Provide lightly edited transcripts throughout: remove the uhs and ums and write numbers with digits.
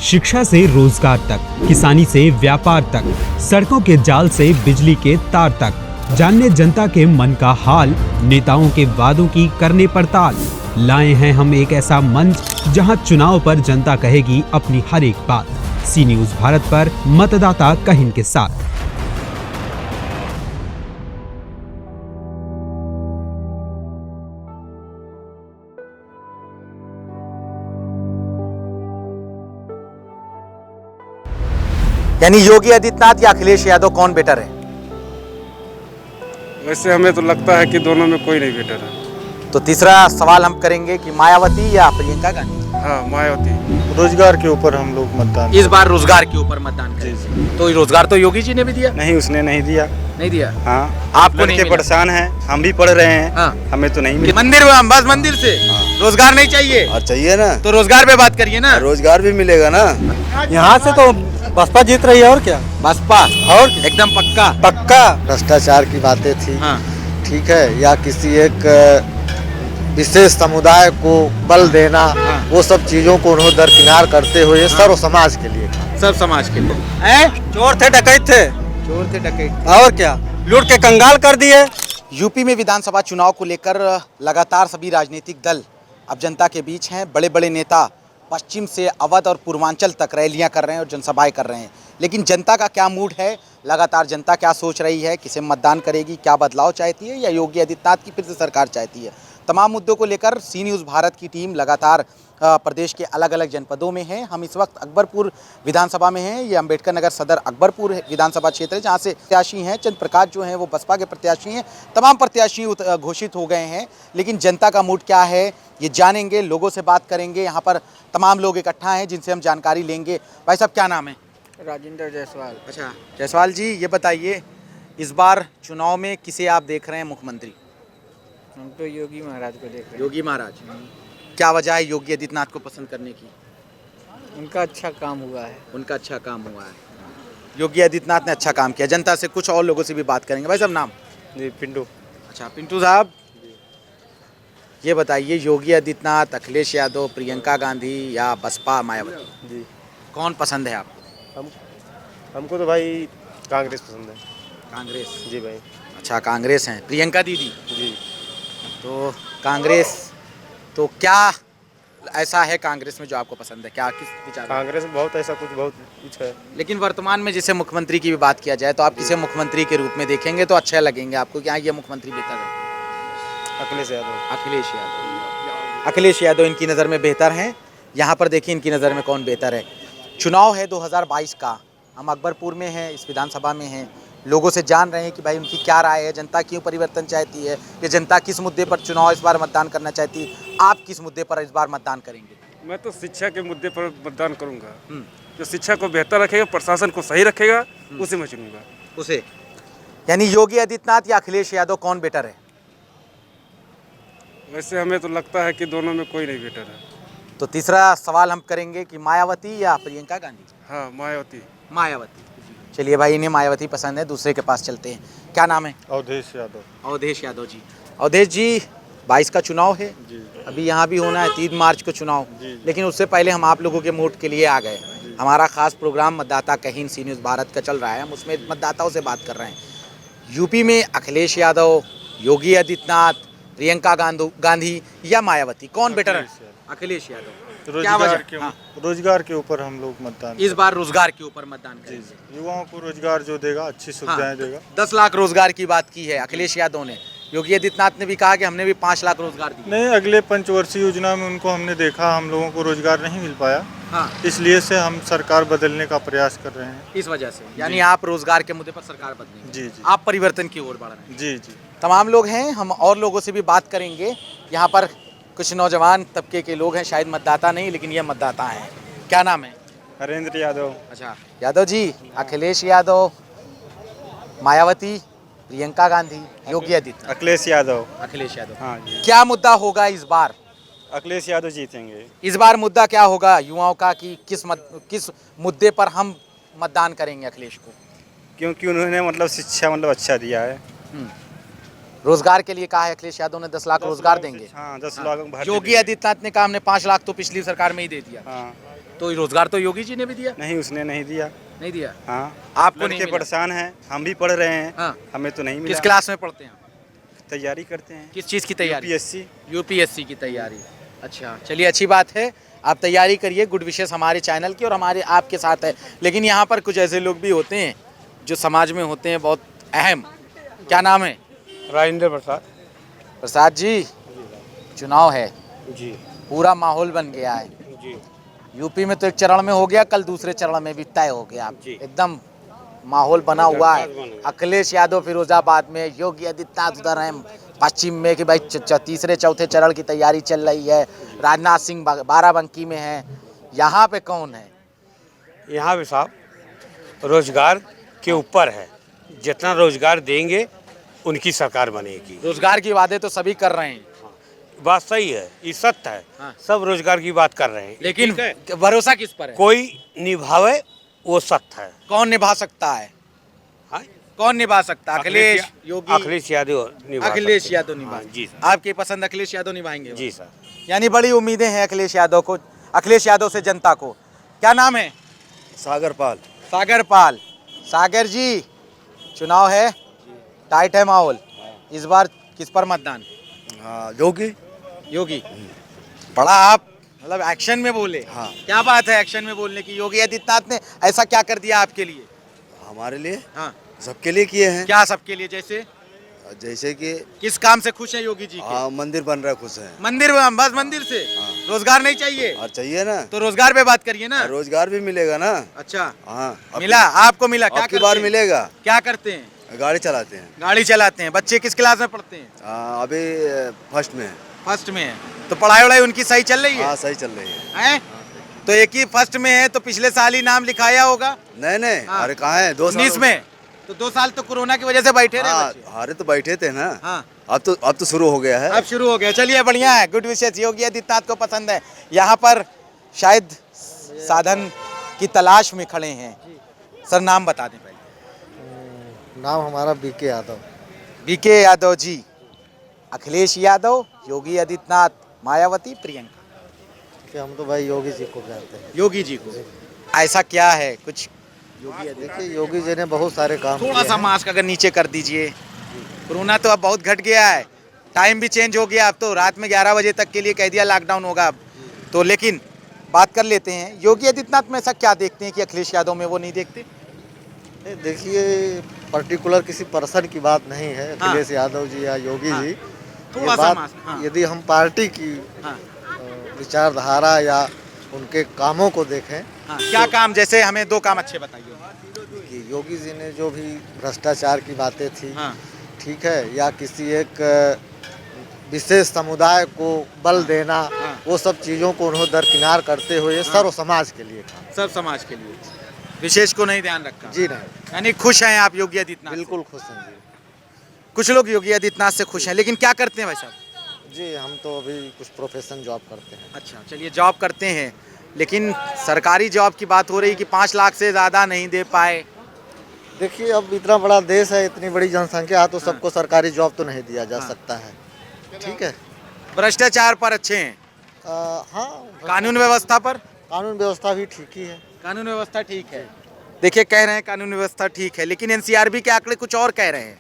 शिक्षा से रोजगार तक, किसानी से व्यापार तक, सड़कों के जाल से बिजली के तार तक, जानने जनता के मन का हाल, नेताओं के वादों की करने पड़ताल। लाए हैं हम एक ऐसा मंच जहां चुनाव पर जनता कहेगी अपनी हर एक बात। सी न्यूज़ भारत पर मतदाता कहिन के साथ। यानी योगी आदित्यनाथ या अखिलेश यादव कौन बेटर है? वैसे हमें तो लगता है कि दोनों में कोई नहीं बेटर है। तो तीसरा सवाल हम करेंगे कि मायावती या प्रियंका गांधी? हाँ, मायावती। रोजगार के ऊपर हम लोग मतदान। इस बार रोजगार के ऊपर मतदान करेंगे। तो रोजगार तो योगी जी ने भी दिया? नहीं, उसने नहीं दिया। नहीं दिया? हाँ, आपको नहीं मिला? परेशान हैं, हम भी पढ़ रहे हैं। हाँ। हमें तो नहीं मिला। मंदिर बस मंदिर से रोजगार नहीं चाहिए? और चाहिए ना, तो रोजगार पे बात करिए ना। रोजगार भी मिलेगा ना। यहाँ से तो बसपा जीत रही है, और क्या? बसपा और एकदम पक्का? पक्का। भ्रष्टाचार की बातें थी, हाँ। ठीक है, या किसी एक विशेष समुदाय को बल देना, वो सब चीजों को उन्होंने दरकिनार करते हुए सर्व समाज के लिए, सब समाज के लिए। चोर थे, डकैत थे, चोर थे, डकैत, और क्या, लूट के कंगाल कर दिए। यूपी में विधानसभा चुनाव को लेकर लगातार सभी राजनीतिक दल अब जनता के बीच हैं। बड़े बड़े नेता पश्चिम से अवध और पूर्वांचल तक रैलियां कर रहे हैं और जनसभाएं कर रहे हैं। लेकिन जनता का क्या मूड है, लगातार जनता क्या सोच रही है, किसे मतदान करेगी, क्या बदलाव चाहती है या योगी आदित्यनाथ की फिर से सरकार चाहती है, तमाम मुद्दों को लेकर सी न्यूज़ भारत की टीम लगातार प्रदेश के अलग अलग जनपदों में है। हम इस वक्त अकबरपुर विधानसभा में हैं। ये अंबेडकर नगर सदर अकबरपुर विधानसभा क्षेत्र है, जहाँ से प्रत्याशी हैं चंद प्रकाश जो हैं वो बसपा के प्रत्याशी हैं। तमाम प्रत्याशी घोषित हो गए हैं, लेकिन जनता का मूड क्या है ये जानेंगे, लोगों से बात करेंगे। यहाँ पर तमाम लोग इकट्ठा हैं जिनसे हम जानकारी लेंगे। भाई साहब, क्या नाम है? राजेंद्र जायसवाल। अच्छा, जायसवाल जी, ये बताइए इस बार चुनाव में किसे आप देख रहे हैं मुख्यमंत्री? हम तो योगी महाराज को देख रहे हैं। योगी महाराज। क्या वजह है योगी आदित्यनाथ को पसंद करने की? उनका अच्छा काम हुआ है। उनका अच्छा काम हुआ है। योगी आदित्यनाथ ने अच्छा काम किया। जनता से कुछ और लोगों से भी बात करेंगे। भाई साहब, नाम? जी, पिंटू। अच्छा, पिंटू साहब, ये बताइए योगी आदित्यनाथ, अखिलेश यादव, प्रियंका गांधी या बसपा मायावती, जी, कौन पसंद है आपको? हमको तो भाई कांग्रेस पसंद है। कांग्रेस? जी भाई। अच्छा, कांग्रेस हैं। प्रियंका दीदी? जी। तो कांग्रेस, तो क्या ऐसा है कांग्रेस में जो आपको पसंद है? क्या किस विचार? कांग्रेस में बहुत ऐसा बहुत कुछ है। लेकिन वर्तमान में जैसे मुख्यमंत्री की भी बात किया जाए तो आप किसे मुख्यमंत्री के रूप में देखेंगे तो अच्छा लगेंगे आपको? क्या ये मुख्यमंत्री बेहतर है? अखिलेश यादव। अखिलेश यादव। अखिलेश यादव इनकी नज़र में बेहतर हैं। यहाँ पर देखिए इनकी नज़र में कौन बेहतर है। चुनाव है 2022 का, हम अकबरपुर में हैं, इस विधानसभा में हैं। लोगों से जान रहे हैं कि भाई उनकी क्या राय है, जनता क्यों परिवर्तन चाहती है, या जनता किस मुद्दे पर चुनाव इस बार मतदान करना चाहती है। आप किस मुद्दे पर इस बार मतदान करेंगे? मैं तो शिक्षा के मुद्दे पर मतदान करूंगा। जो शिक्षा को बेहतर रखेगा, प्रशासन को सही रखेगा, उसे मैं चुनूंगा। उसे? यानी योगी आदित्यनाथ या अखिलेश यादव कौन बेटर है? वैसे हमें तो लगता है कि दोनों में कोई नहीं बेटर है। तो तीसरा सवाल हम करेंगे कि मायावती या प्रियंका गांधी? हाँ, मायावती। मायावती। चलिए भाई, इन्हें मायावती पसंद है। दूसरे के पास चलते हैं। क्या नाम है? अवधेश यादव। अवधेश यादव जी। अवधेश जी, 22 का चुनाव है जी। अभी, यहाँ भी होना है 3 मार्च को चुनाव। जी। लेकिन उससे पहले हम आप लोगों के वोट के लिए आ गए। हमारा खास प्रोग्राम मतदाता कहिन सी न्यूज़ भारत का चल रहा है, हम उसमें मतदाताओं से बात कर रहे हैं। यूपी में अखिलेश यादव, योगी आदित्यनाथ, प्रियंका गांधी या मायावती, कौन बेटर है? अखिलेश यादव। क्या वजह? हाँ। रोजगार के ऊपर हम लोग मतदान। इस बार रोजगार के ऊपर मतदान करेंगे। युवाओं को रोजगार जो देगा, अच्छी सुविधाएं देगा। 10 लाख रोजगार की बात की है अखिलेश यादव ने। योगी आदित्यनाथ ने भी कहा कि हमने भी 5 लाख रोजगार दिए। नहीं, अगले पंचवर्षीय योजना में उनको हमने देखा, हम लोगों को रोजगार नहीं मिल पाया। हाँ। इसलिए से हम सरकार बदलने का प्रयास कर रहे हैं। इस वजह से यानी आप रोजगार के मुद्दे पर सरकार बदलेंगे? जी जी। आप परिवर्तन की ओर बढ़ रहे हैं? जी जी। तमाम लोग हैं, हम और लोगों से भी बात करेंगे। यहाँ पर कुछ नौजवान तबके के लोग हैं, शायद मतदाता नहीं लेकिन ये मतदाता हैं। क्या नाम है? हरेंद्र यादव। अच्छा, यादव जी। अखिलेश यादव, मायावती, प्रियंका गांधी, योगी आदित्यनाथ? अखिलेश यादव। अखिलेश यादव। हाँ जी। क्या मुद्दा होगा इस बार? अखिलेश यादव जीतेंगे। इस बार मुद्दा क्या होगा युवाओं का कि किस मुद्दे पर हम मतदान करेंगे अखिलेश को? क्योंकि उन्होंने मतलब शिक्षा मतलब अच्छा दिया है। रोजगार के लिए कहा है अखिलेश यादव ने, 10 लाख रोजगार देंगे। हाँ, 10 लाख भर्ती योगी देंगे। आदित्यनाथ ने कहा हमने 5 लाख तो पिछली सरकार में ही दे दिया। हाँ। तो रोजगार तो योगी जी ने भी दिया? नहीं, उसने नहीं दिया। नहीं दिया। हाँ, आपको नहीं लड़के मिला? परेशान हैं, हम भी पढ़ रहे हैं। हाँ। हमें तो नहीं मिला। किस क्लास में पढ़ते हैं? तैयारी करते हैं, किस चीज़ की तैयारी? यूपीएससी। यूपीएससी की तैयारी। अच्छा, चलिए अच्छी बात है, आप तैयारी करिए। गुड विशेष हमारे चैनल की और हमारे आपके साथ है। लेकिन यहाँ पर कुछ ऐसे लोग भी होते हैं जो समाज में होते हैं बहुत अहम। क्या नाम है? राजेंद्र प्रसाद प्रसाद जी, चुनाव है, जी। पूरा माहौल बन गया है। जी यूपी में तो एक चरण में हो गया, कल दूसरे चरण में भी तय हो गया। जी। एकदम माहौल बना हुआ है। बन गया। अखिलेश यादव फिरोजाबाद में, योगी आदित्यनाथ उधर हैं पश्चिम में कि भाई तीसरे चौथे चरण की तैयारी चल रही है। राजनाथ सिंह बाराबंकी में है। यहाँ पे कौन है? यहाँ पे साहब रोजगार के ऊपर है, जितना रोजगार देंगे उनकी सरकार बनेगी। रोजगार की वादे तो सभी कर रहे हैं, बात सही है, ये सत्य है। हाँ। सब रोजगार की बात कर रहे हैं, लेकिन ठीक है? भरोसा किस पर है? कोई निभावे वो सत्य है। कौन निभा सकता है? हाँ? कौन निभा सकता? अखिलेश, योगी? अखिलेश यादव निभा अखिलेश सकते हैं। यादव निभा। हाँ, जी सर। आपकी पसंद अखिलेश यादव निभाएंगे? जी सर। यानी बड़ी उम्मीदें हैं अखिलेश यादव को, अखिलेश यादव से जनता को। क्या नाम है? सागर पाल। सागर पाल। सागर जी, चुनाव है, टाइट है माहौल, इस बार किस पर मतदान? हाँ, योगी। योगी। बड़ा आप मतलब एक्शन में बोले। हाँ। क्या बात है एक्शन में बोलने की? योगी आदित्यनाथ ने ऐसा क्या कर दिया आपके लिए? हमारे लिए हाँ, सबके लिए किए हैं। क्या सबके लिए? जैसे जैसे कि किस काम से खुश है योगी जी के? मंदिर बन रहा है, खुश है। मंदिर, बस मंदिर से? रोजगार नहीं चाहिए? और चाहिए ना, तो रोजगार पे बात करिए ना। रोजगार भी मिलेगा ना। अच्छा, हाँ, मिला आपको? मिला? क्या आपकी करते बार हैं? मिलेगा। क्या करते हैं? गाड़ी चलाते हैं। गाड़ी चलाते हैं। बच्चे किस क्लास में पढ़ते हैं? अभी फर्स्ट में है। फर्स्ट में है। तो पढ़ाई वढ़ाई उनकी सही चल रही है? हाँ, सही चल रही है। हैं? तो एक ही फर्स्ट में है तो पिछले साल ही नाम लिखाया होगा। नहीं नहीं, हाँ। अरे कहाँ है, 2 साल 19 में। तो 2 साल तो कोरोना की वजह से बैठे रहे हाँ, बच्चे। हारे तो बैठे थे ना। हाँ, अब तो शुरू हो गया है। अब शुरू हो गया। चलिए बढ़िया है, गुड विशेष। योगी आदित्यनाथ को पसंद है। यहाँ पर शायद साधन की तलाश में खड़े हैं। सर नाम बता दें पहले। नाम हमारा बीके यादव। बीके यादव जी। अखिलेश यादव, योगी आदित्यनाथ, मायावती, प्रियंका? कि हम तो भाई योगी जी को कहते हैं। योगी जी को। ऐसा क्या है कुछ? योगी आदित्यनाथ देखिए, योगी जी ने बहुत सारे काम थोड़ा सा मास्क अगर नीचे कर दीजिए। कोरोना तो अब बहुत घट गया है, टाइम भी चेंज हो गया। अब तो रात में 11 बजे तक के लिए कह दिया लॉकडाउन होगा अब तो। लेकिन बात कर लेते हैं योगी आदित्यनाथ में ऐसा क्या देखते हैं कि अखिलेश यादव में वो नहीं देखते? देखिए, पर्टिकुलर किसी पर्सन की बात नहीं है, अखिलेश यादव जी या योगी हाँ। जी। थोड़ा ये सा बात, मास्क, हाँ। यदि हम पार्टी की हाँ, विचारधारा या उनके कामों को देखें हाँ। क्या काम? जैसे हमें 2 काम अच्छे बताइए। कि योगी जी ने जो भी भ्रष्टाचार की बातें थी, हाँ, ठीक है, या किसी एक विशेष समुदाय को बल देना, हाँ। वो सब चीज़ों को उन्होंने दरकिनार करते हुए सर्व समाज के लिए काम। सब समाज के लिए, विशेष को नहीं ध्यान रखा। जी नहीं, यानी खुश हैं आप योगी आदित्यनाथ से? बिल्कुल खुश हैं जी। कुछ लोग योगी आदित्यनाथ से खुश हैं, लेकिन क्या करते हैं भाई साहब? जी, हम तो अभी कुछ प्रोफेशन जॉब करते हैं। अच्छा, चलिए जॉब करते हैं, लेकिन सरकारी जॉब की बात हो रही कि 5 लाख से ज़्यादा नहीं दे पाए। देखिए, अब इतना बड़ा देश है, इतनी बड़ी जनसंख्या है, तो सबको सरकारी जॉब तो नहीं दिया जा सकता है। ठीक है। भ्रष्टाचार पर अच्छे हैं? हाँ, कानून व्यवस्था पर? कानून व्यवस्था भी ठीक ही है। कानून व्यवस्था ठीक है। देखिए, कह रहे हैं कानून व्यवस्था ठीक है, लेकिन एनसीआरबी के आंकड़े कुछ और कह रहे हैं।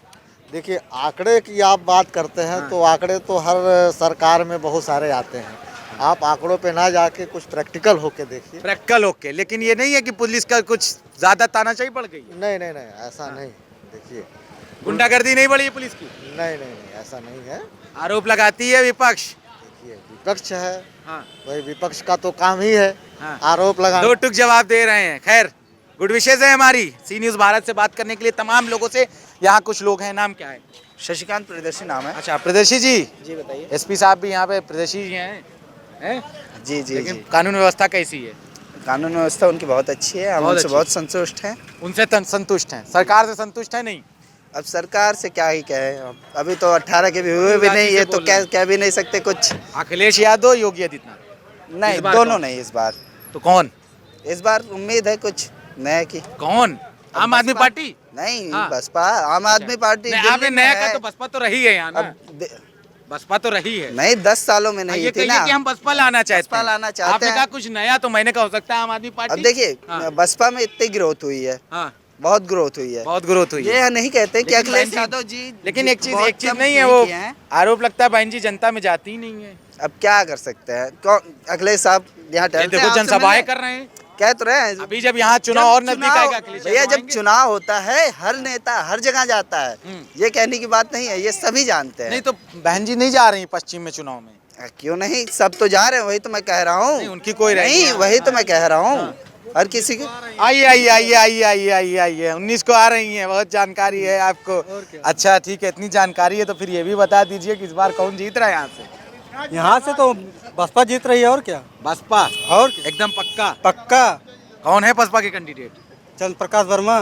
देखिए, आंकड़े की आप बात करते हैं तो आंकड़े तो हर सरकार में बहुत सारे आते हैं। आप आंकड़ों पे ना जाके कुछ प्रैक्टिकल होके देखिए। प्रैक्टिकल होके, लेकिन ये नहीं है कि पुलिस का कुछ ज़्यादा तानाशाही बढ़ गई? नहीं नहीं नहीं, ऐसा नहीं। देखिए, गुंडागर्दी नहीं बढ़ी है पुलिस की? नहीं नहीं नहीं, ऐसा नहीं है। आरोप लगाती है विपक्ष। देखिए, विपक्ष है, हाँ, वही विपक्ष का तो काम ही है हाँ। आरोप लगाना। 2 टुक जवाब दे रहे हैं। खैर, गुड विशेष है हमारी सी न्यूज़ भारत से बात करने के लिए तमाम लोगों से। यहाँ कुछ लोग हैं, नाम क्या है? शशिकांत प्रियदर्शी नाम है। अच्छा, प्रदेशी जी। जी बताइए। एसपी साहब भी यहाँ पे प्रदेशी जी हैं? जी जी लेकिन जी। कानून व्यवस्था कैसी है? कानून व्यवस्था उनकी बहुत अच्छी है, हम बहुत उनसे अच्छी। बहुत संतुष्ट हैं। उनसे संतुष्ट हैं? सरकार से संतुष्ट है नहीं? अब सरकार से क्या ही कहें, अभी तो 18 के भी हुए भी नहीं है, तो कह भी नहीं सकते कुछ। अखिलेश यादव, योगी आदित्यनाथ? नहीं, इस बार दोनों कौन? नहीं इस बार। तो कौन? इस बार उम्मीद है कुछ नया की। कौन? आम आदमी बसपा- पार्टी? नहीं, हाँ। बसपा, आम आदमी पार्टी। नहीं, दिल्ली आपने में नया है। का तो बसपा तो रही है यहाँ ना। अब बसपा तो रही है। नहीं 10 सालों में नहीं ये थी कहिए ना। कि हम बसपा लाना चाहते बसपा हैं। लाना चाहते आपने हैं। कहा कुछ नया, तो मैंने कहा हो सकता है आम आदमी पार्टी। अब देखिए हाँ। बसपा में इतनी ग्रोथ हुई है, हाँ, बहुत ग्रोथ हुई है। बहुत ग्रोथ हुई है। ये नहीं कहते कि लेकिन अखिलेश बहन जी- यादव जी लेकिन एक चीज बहुत कम नहीं है, वो किए हैं। आरोप लगता है बहन जी जनता में जाती ही नहीं है। अब क्या कर सकते हैं, कौन अखिलेश साहब यहाँ ये टहलते देखो हैं, आपसे जनसभाएं मिलने? कर रहे हैं। कह तो रहे हैं अभी जब यहाँ चुनाव और नजदीक आएगा अखिलेश भैया, यादव जब आएंगे। चुनाव होता है हर नेता हर जगह जाता है, ये कहने की बात नहीं है, ये सभी जानते हैं। नहीं तो बहन जी नहीं जा रही पश्चिम में चुनाव में। क्यों नहीं, सब तो जा रहे हैं, वही तो मैं कह रहा नहीं, हूँ। उनकी कोई नहीं, रहेगी। वही तो मैं कह रहा हूँ, हर किसी की। आइए आइए आइए आइए आइए आइए आइए 19 को आ रही हैं, बहुत जानकारी है आपको। अच्छा ठीक है, इतनी जानकारी है तो फिर ये भी बता दीजिए कि इस बार कौन जीत रहा है यहाँ से? यहाँ से तो बसपा जीत रही है, और क्या। बसपा और एकदम पक्का। पक्का कौन है बसपा के कैंडिडेट? चंद्र प्रकाश वर्मा।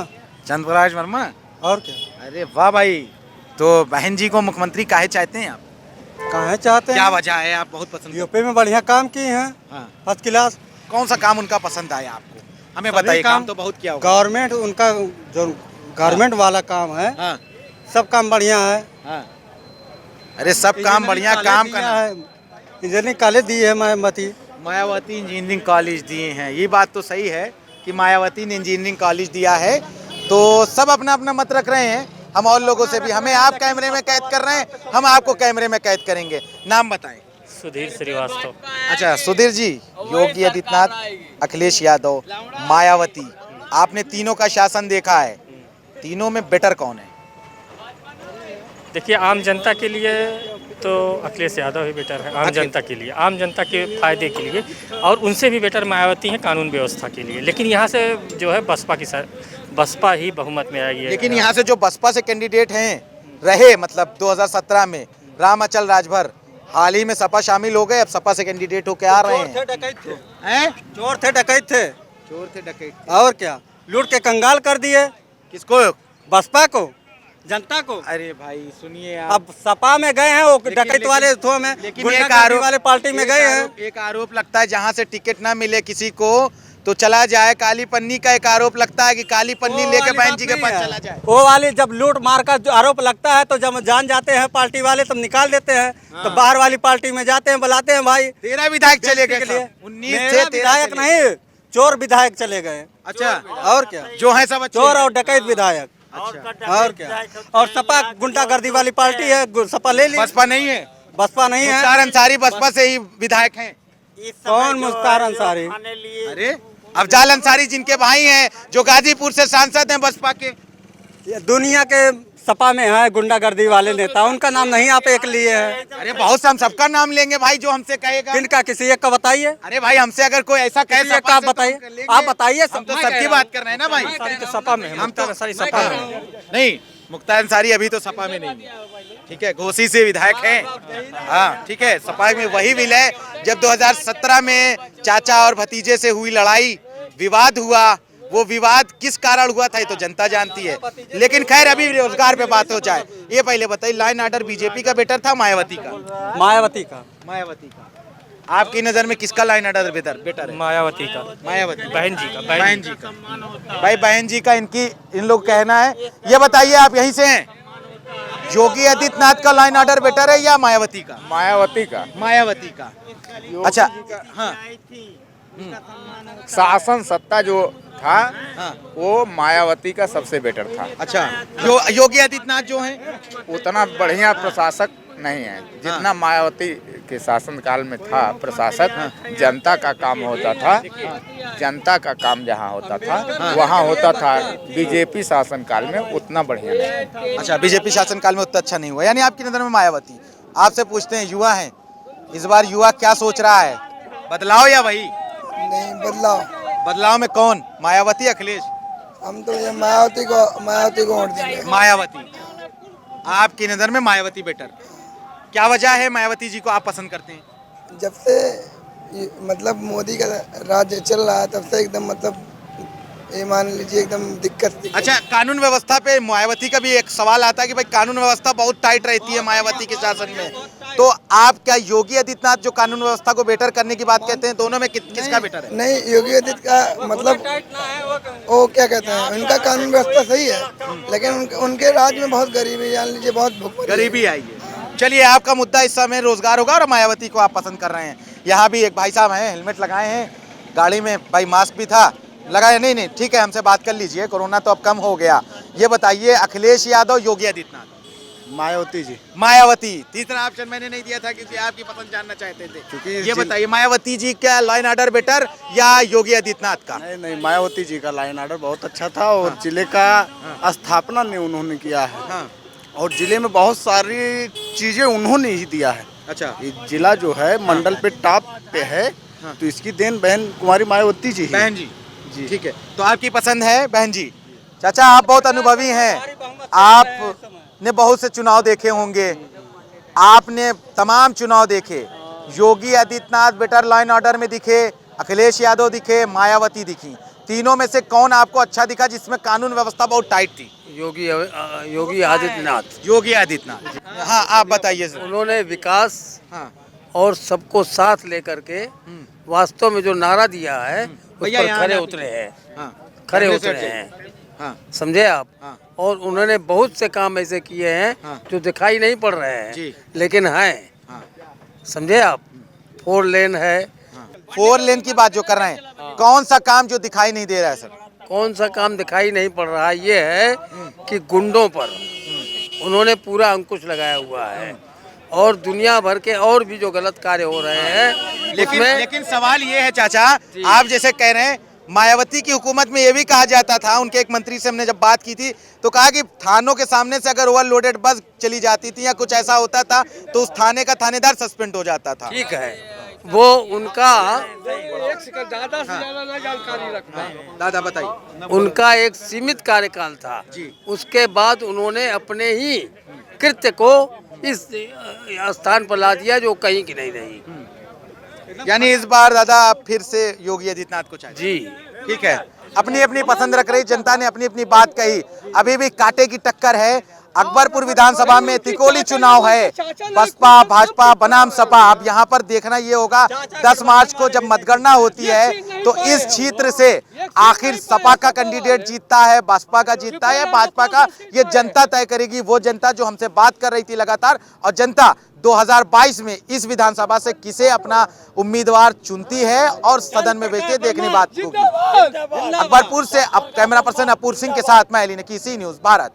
चंद्रप्रकाश वर्मा। और क्या। अरे वाह भाई, तो बहन जी को मुख्यमंत्री काहे चाहते हैं आप? कहाँ चाहते क्या हैं, वजह है आप बहुत पसंद? यूपी में बढ़िया काम किए हैं, हाँ। First class. कौन सा काम उनका पसंद आया आपको? हमें सभी बताइए। काम काम तो बहुत किया होगा। गवर्नमेंट उनका जो गवर्नमेंट वाला काम है, हाँ सब काम बढ़िया है। हाँ। अरे सब काम बढ़िया, काम करना है। इंजीनियरिंग कॉलेज दी है मायावती। मायावती इंजीनियरिंग कॉलेज दिए हैं, ये बात तो सही है कि मायावती ने इंजीनियरिंग कॉलेज दिया है। तो सब अपना अपना मत रख रहे हैं। हम और लोगों से भी, हमें आप कैमरे में कैद कर रहे हैं, हम आपको कैमरे में कैद करेंगे। नाम बताएं। सुधीर श्रीवास्तव। अच्छा सुधीर जी, योगी आदित्यनाथ, अखिलेश यादव, मायावती, आपने तीनों का शासन देखा है, तीनों में बेटर कौन है? देखिए, आम जनता के लिए तो अखिलेश यादव ही बेटर है। आम जनता के लिए, आम जनता के फायदे के लिए, और उनसे भी बेटर मायावती है कानून व्यवस्था के लिए। लेकिन यहाँ से जो है बसपा ही बहुमत में आएगी। लेकिन यहाँ से जो बसपा से कैंडिडेट हैं रहे, मतलब 2017 में रामाचल राजभर, हाल ही में सपा शामिल हो गए, अब सपा से कैंडिडेट होके आ रहे हैं। चोर थे डकैत थे। चोर थे डकैत। और क्या, लूट के कंगाल कर दिए। किसको? बसपा को, जनता को। अरे भाई सुनिए आप। अब सपा में गए हैं, वो डकैत वाले थो में, लेकिन एक आरोप वाले पार्टी में गए हैं। एक आरोप लगता है जहाँ से टिकट ना मिले किसी को तो चला जाए। काली पन्नी का एक आरोप लगता है कि काली पन्नी लेके बहन जी के पास चला जाए। वो वाली जब लूट मार का जो आरोप लगता है, तो जब जान जाते हैं पार्टी वाले तब निकाल देते हैं। तो बाहर वाली पार्टी में जाते हैं, बुलाते हैं भाई 13 विधायक चले गए। 19 थे, विधायक नहीं, चोर विधायक चले गए। अच्छा, और क्या, जो है सब अच्छे चोर हैं। और डकैत विधायक। और क्या, और सपा गुंडागर्दी वाली पार्टी है, सपा ले ली। बसपा नहीं है, बसपा नहीं है। मुख्तार अंसारी बसपा से ही विधायक हैं। कौन मुख्तार अंसारी? अरे अफजाल अंसारी जिनके भाई हैं, जो गाजीपुर से सांसद हैं बसपा के। ये दुनिया के सपा में है गुंडागर्दी वाले नेता, उनका नाम नहीं आप एक लिए हैं। अरे बहुत से हम सबका नाम लेंगे भाई, जो हमसे कहेगा। किनका, किसी एक का बताइए। अरे भाई हमसे अगर कोई ऐसा कहे किसी एक का आप बताइए, आप बताइए। हम तो सबकी बात कर रहे हैं ना भाई। सपा में, हम तो सपा में नहीं, मुख्तार अंसारी अभी तो सपा में नहीं है, ठीक है, घोसी से विधायक हैं। हाँ ठीक है, सपा में वही विलय जब 2017 में चाचा और भतीजे से हुई लड़ाई, विवाद हुआ, वो विवाद किस कारण हुआ था ये तो जनता जानती है। लेकिन खैर अभी रोजगार पे बात हो जाए। ये पहले बताइए, लाइन ऑर्डर बीजेपी का बेटर था मायावती का? मायावती का। मायावती का। आपकी नजर में किसका लाइन ऑर्डर बेटर है? मायावती का। मायावती, बहन जी का। बहन जी का। भाई बहन जी का इन लोग कहना है। ये बताइए, आप यहीं से हैं, योगी आदित्यनाथ का लाइन ऑर्डर बेटर है या मायावती का? मायावती का। मायावती का। अच्छा हाँ, शासन सत्ता जो था हाँ, वो मायावती का सबसे बेटर था। अच्छा, योगी आदित्यनाथ जो हैं उतना बढ़िया प्रशासक नहीं है जितना मायावती के शासनकाल में था। प्रशासक जनता का काम होता था, जनता का काम जहाँ होता था वहाँ होता था। बीजेपी शासनकाल में उतना बढ़िया नहीं। अच्छा, बीजेपी शासनकाल में उतना अच्छा नहीं हुआ, यानी आपकी नज़र में मायावती। आपसे पूछते हैं, युवा हैं, इस बार युवा क्या सोच रहा है, बदलाव या वही? नहीं, बदलाव। बदलाव में कौन, मायावती अखिलेश? हम तो ये मायावती को वोट देंगे। मायावती। आपकी नज़र में मायावती बेटर, क्या वजह है मायावती जी को आप पसंद करते हैं? जब से मतलब मोदी का राज्य चल रहा है तब से एकदम मतलब ये मान लीजिए एकदम दिक्कत। अच्छा, कानून व्यवस्था पे मायावती का भी एक सवाल आता है कि भाई कानून व्यवस्था बहुत टाइट रहती है मायावती के शासन में, तो आप क्या योगी आदित्यनाथ जो कानून व्यवस्था को बेटर करने की बात कहते हैं, दोनों में किसका बेटर है? नहीं, योगी आदित्य का मतलब वो क्या कहते हैं, उनका कानून व्यवस्था सही है, लेकिन उनके राज्य में बहुत गरीबी, जान लीजिए बहुत भूखमरी गरीबी आई है। चलिए, आपका मुद्दा इस समय रोजगार होगा और मायावती को आप पसंद कर रहे हैं। यहाँ भी एक भाई साहब हैं, हेलमेट लगाए हैं, गाड़ी में भाई मास्क भी था लगाया। नहीं, ठीक है, हमसे बात कर लीजिए, कोरोना तो अब कम हो गया। ये बताइए, अखिलेश यादव, योगी आदित्यनाथ? मायावती जी। मायावती। तीसरा ऑप्शन मैंने नहीं दिया था क्योंकि आपकी पसंद जानना चाहते थे। क्योंकि ये बताइए, मायावती जी का लाइन ऑर्डर बेटर या योगी आदित्यनाथ का? नहीं, मायावती जी का लाइन ऑर्डर बहुत अच्छा था और जिले का स्थापना ने उन्होंने किया है और जिले में बहुत सारी चीजें उन्होंने ही दिया है। अच्छा, ये जिला जो है मंडल पे टॉप पे है, तो इसकी देन बहन कुमारी मायावती जी। बहन जी, ठीक है, तो आपकी पसंद है बहन जी। चाचा, आप बहुत अनुभवी हैं, आपने बहुत से चुनाव देखे होंगे, आपने तमाम चुनाव देखे। Yogi Adityanath better line order में दिखे, अखिलेश यादव दिखे, मायावती दिखी, तीनों में से कौन आपको अच्छा दिखा जिसमें कानून व्यवस्था बहुत टाइट थी? योगी आदित्यनाथ। योगी आदित्यनाथ। हाँ, आप बताइए। उन्होंने विकास और सबको साथ लेकर के वास्तव में जो नारा दिया है उस पर खरे उतरे हैं, खरे उतरे हैं, समझे आप। और उन्होंने बहुत से काम ऐसे किए हैं जो दिखाई नहीं पड़ रहे हैं लेकिन हैं, समझे आप। 4 लेन है। 4 लेन की बात जो कर रहे हैं, कौन सा काम जो दिखाई नहीं दे रहा है सर? कौन सा काम दिखाई नहीं पड़ रहा है? ये है कि गुंडों पर उन्होंने पूरा अंकुश लगाया हुआ है और दुनिया भर के और भी जो गलत कार्य हो रहे हैं। लेकिन सवाल ये है चाचा, आप जैसे कह रहे हैं, मायावती की हुकूमत में ये भी कहा जाता था, उनके एक मंत्री से हमने जब बात की थी तो कहा कि थानों के सामने से अगर ओवरलोडेड बस चली जाती थी या कुछ ऐसा होता था तो उस थाने का थानेदार सस्पेंड हो जाता था। ठीक है, वो उनका दादा बताइए। उनका एक सीमित कार्यकाल था, उसके बाद उन्होंने अपने ही कृत्य को इस स्थान पर ला दिया जो कहीं की नहीं रही। यानी इस बार दादा आप फिर से योगी आदित्यनाथ को चाहिए? जी, ठीक है, अपनी अपनी पसंद रख रही जनता ने, अपनी अपनी बात कही। अभी भी कांटे की टक्कर है। अकबरपुर विधानसभा में तिकोली चुनाव है, बसपा भाजपा बनाम सपा। अब यहाँ पर देखना ये होगा 10 मार्च को जब मतगणना होती है तो इस क्षेत्र से आखिर सपा का कैंडिडेट जीतता है, बसपा का जीतता है या भाजपा का, ये जनता तय करेगी। वो जनता जो हमसे बात कर रही थी लगातार, और जनता 2022 में इस विधानसभा से किसे अपना उम्मीदवार चुनती है और सदन में भेजती है, देखने बात होगी। अकबरपुर से अब कैमरा पर्सन अपूर सिंह के साथ मैं अली नकीसी, न्यूज़ भारत।